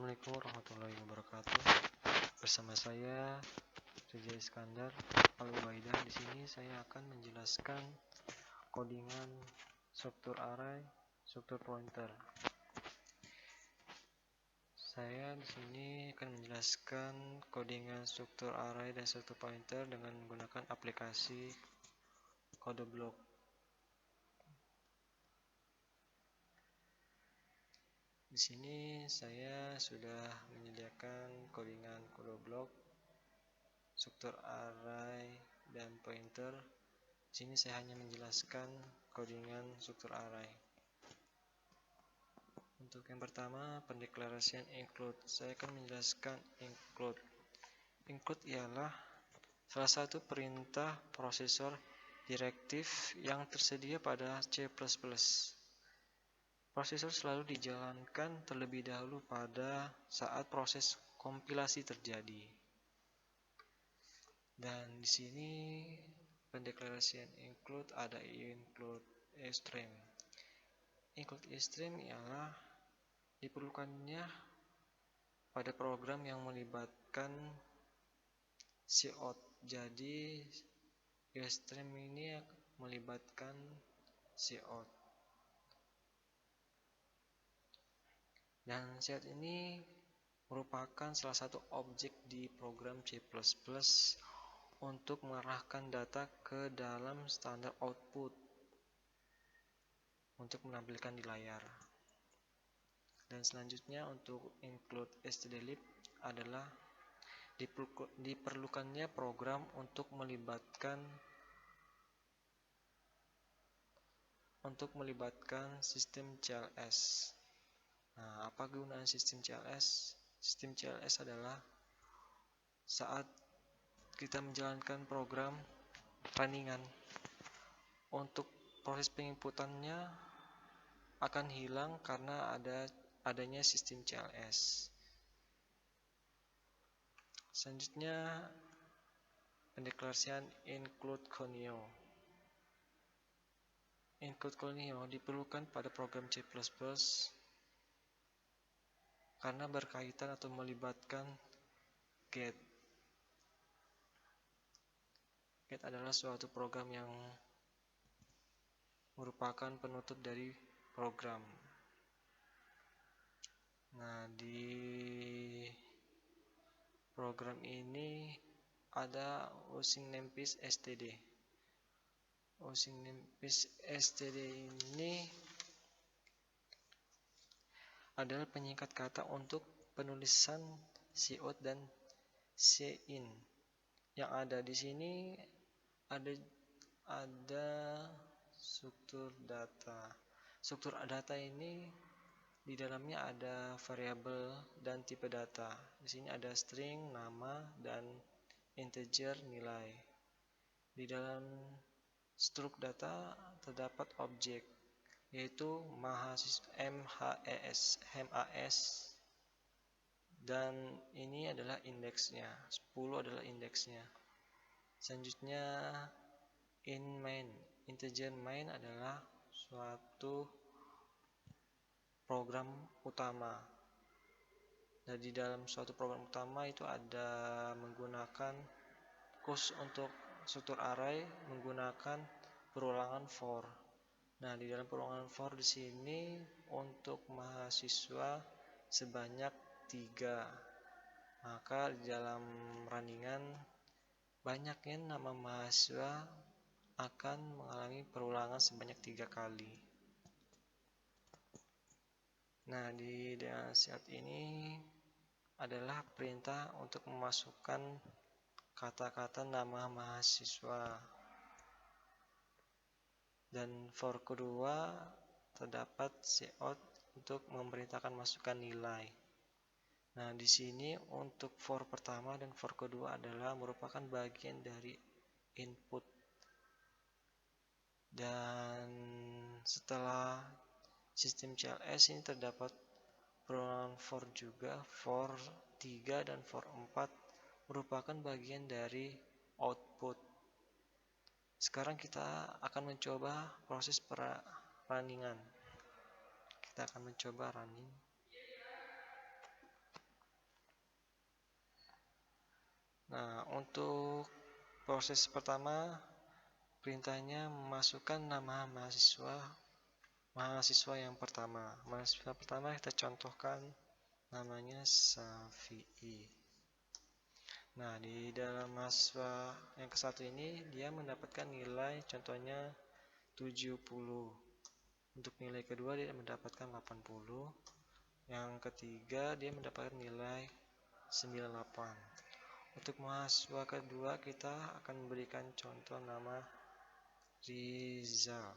Assalamualaikum warahmatullahi wabarakatuh. Bersama saya Rizal Iskandar Al-Ubaidah. Di sini saya akan menjelaskan codingan struktur array, struktur pointer. Saya di sini akan menjelaskan codingan struktur array dan struktur pointer dengan menggunakan aplikasi CodeBlock. Di sini saya sudah menyediakan codingan CodeBlock, struktur array dan pointer. Di sini saya hanya menjelaskan codingan struktur array. Untuk yang pertama, pendeklarasian include. Saya akan menjelaskan include. Include ialah salah satu perintah prosesor direktif yang tersedia pada C++. Prosesor selalu dijalankan terlebih dahulu pada saat proses kompilasi terjadi. Dan di sini pendeklarasian include ada include extreme. Include extreme ialah diperlukannya pada program yang melibatkan cout. Jadi extreme ini melibatkan cout. Dan cout ini merupakan salah satu objek di program C++ untuk mengarahkan data ke dalam standar output untuk menampilkan di layar. Dan selanjutnya untuk include stdlib adalah diperlukannya program untuk melibatkan sistem CLS. Nah, apa kegunaan sistem CLS? Sistem CLS adalah saat kita menjalankan program runningan, untuk proses penginputannya akan hilang karena adanya sistem CLS. Selanjutnya pendeklarasian include conio. Include conio diperlukan pada program C++ karena berkaitan atau melibatkan get. Get adalah suatu program yang merupakan penutup dari program. Nah, di program ini ada using namespace std. Using namespace std ini adalah penyingkat kata untuk penulisan cout dan cin. Yang ada di sini ada struktur data. Struktur data ini di dalamnya ada variabel dan tipe data. Di sini ada string, nama, dan integer nilai. Di dalam struk data terdapat objek, yaitu mas, dan ini adalah indeksnya. 10 adalah indeksnya. Selanjutnya in main. Integer main adalah suatu program utama. Dan di dalam suatu program utama itu ada menggunakan khusus untuk struktur array menggunakan perulangan for. Nah, di dalam perulangan for di sini untuk mahasiswa sebanyak 3. Maka di dalam runningan banyaknya nama mahasiswa akan mengalami perulangan sebanyak 3 kali. Nah, di saat ini adalah perintah untuk memasukkan kata-kata nama mahasiswa. Dan for kedua terdapat cout untuk memerintahkan masukkan nilai. Nah, di sini untuk for pertama dan for kedua adalah merupakan bagian dari input. Dan setelah sistem CLS ini terdapat perulangan for juga. For 3 dan for 4 merupakan bagian dari output. Sekarang kita akan mencoba proses runningan. Kita akan mencoba running. Nah, untuk proses pertama, perintahnya memasukkan nama mahasiswa yang pertama. Mahasiswa pertama kita contohkan namanya Safi'i. Nah, di dalam mahasiswa yang ke satu ini dia mendapatkan nilai contohnya 70. Untuk nilai kedua dia mendapatkan 80. Yang ketiga dia mendapatkan nilai 98. Untuk mahasiswa kedua kita akan memberikan contoh nama Rizal.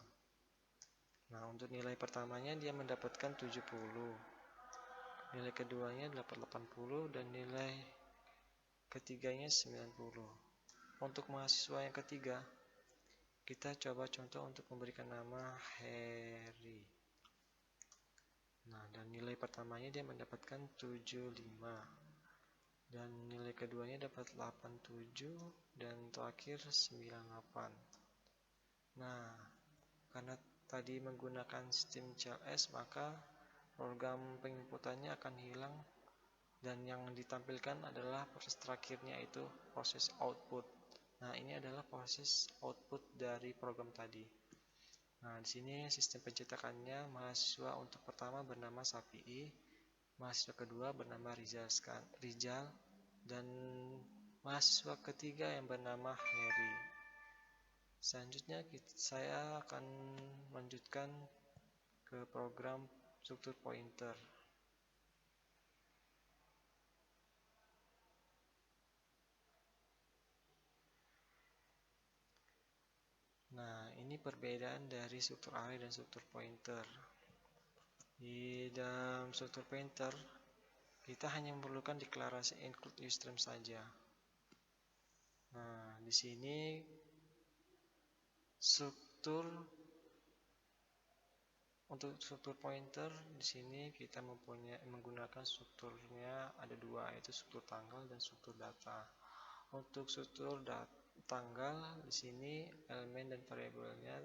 Nah, untuk nilai pertamanya dia mendapatkan 70. Nilai keduanya dapat 80 dan nilai ketiganya 90. Untuk mahasiswa yang ketiga, kita coba contoh untuk memberikan nama Heri. Nah, dan nilai pertamanya dia mendapatkan 75. Dan nilai keduanya dapat 87 dan terakhir 98. Nah, karena tadi menggunakan sistem CLS, maka program penginputannya akan hilang dan yang ditampilkan adalah proses terakhirnya, yaitu proses output. Nah, ini adalah proses output dari program tadi. Nah, di sini sistem pencetakannya, mahasiswa untuk pertama bernama Safi'i, mahasiswa kedua bernama Rizal, dan mahasiswa ketiga yang bernama Heri. Selanjutnya saya akan melanjutkan ke program struktur pointer. Nah, ini perbedaan dari struktur array dan struktur pointer. Di dalam struktur pointer, kita hanya memerlukan deklarasi include username saja. Nah, di sini untuk struktur pointer di sini kita menggunakan strukturnya ada dua, yaitu struktur tanggal dan struktur data. Untuk struktur tanggal di sini elemen dan variabelnya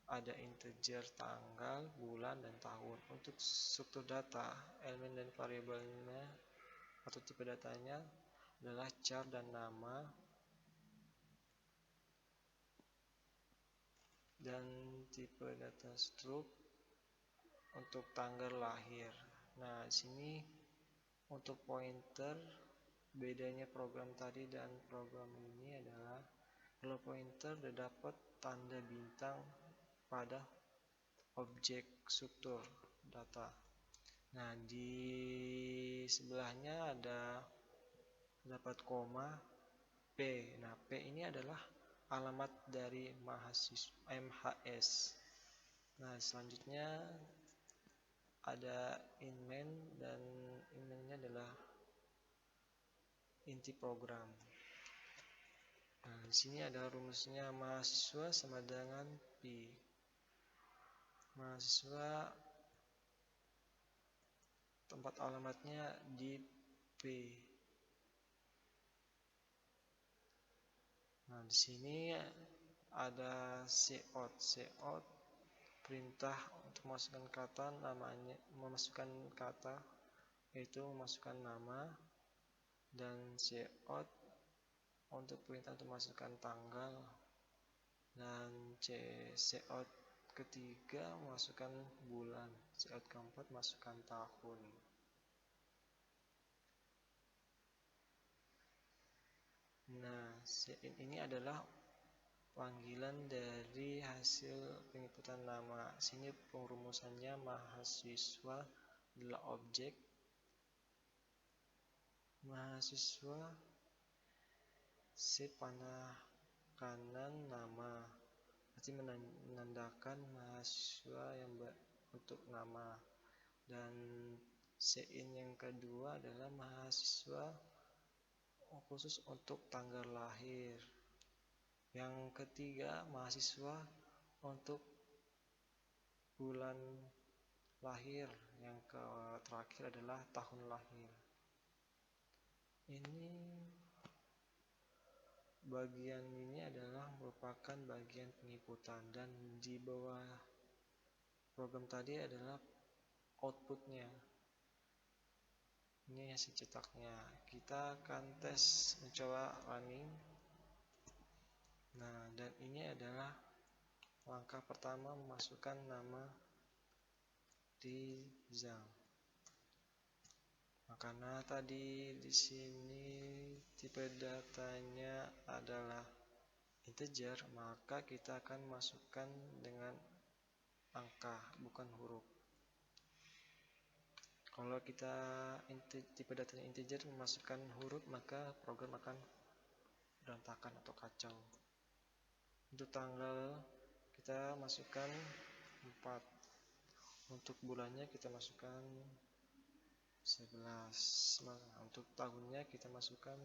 ada integer tanggal, bulan, dan tahun. Untuk struktur data, elemen dan variabelnya atau tipe datanya adalah char dan nama, dan tipe data struct untuk tanggal lahir. Nah, di sini untuk pointer, bedanya program tadi dan program ini adalah kalau pointer dapat tanda bintang pada objek struktur data. Nah, di sebelahnya ada dapat koma P. Nah, P ini adalah alamat dari mahasiswa MHS. Nah, selanjutnya ada inmain, dan inmainnya adalah inti program. Nah, di sini ada rumusnya, mahasiswa sama dengan Pi. Mahasiswa tempat alamatnya di P. Nah, di sini ada cout. Cout perintah untuk memasukkan kata namanya, yaitu memasukkan nama, dan cout untuk perintah untuk memasukkan tanggal, dan cout ketiga memasukkan bulan, cout keempat masukkan tahun. Nah, ini adalah panggilan dari hasil penginputan nama. Sini perumusannya, mahasiswa adalah objek, mahasiswa panah kanan nama, berarti menandakan mahasiswa yang untuk nama, dan yang kedua adalah mahasiswa khusus untuk tanggal lahir. Yang ketiga, mahasiswa untuk bulan lahir. Yang terakhir adalah tahun lahir. Bagian ini adalah merupakan bagian penginputan, dan di bawah program tadi adalah outputnya. Ini hasil cetaknya. Kita akan tes mencoba running. Nah, dan ini adalah langkah pertama memasukkan nama Rizal. Nah, karena tadi di sini tipe datanya adalah integer, maka kita akan masukkan dengan angka, bukan huruf. Kalau kita tipe datanya integer memasukkan huruf, maka program akan berantakan atau kacau. Untuk tanggal kita masukkan 4. Untuk bulannya kita masukkan 11. Untuk tahunnya kita masukkan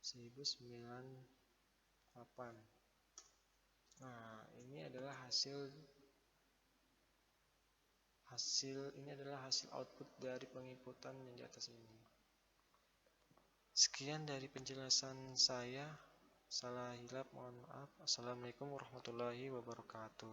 1098. Nah, ini adalah hasil output dari penginputan yang di atas ini. Sekian dari penjelasan saya. Salah hilap mohon maaf. Assalamualaikum warahmatullahi wabarakatuh.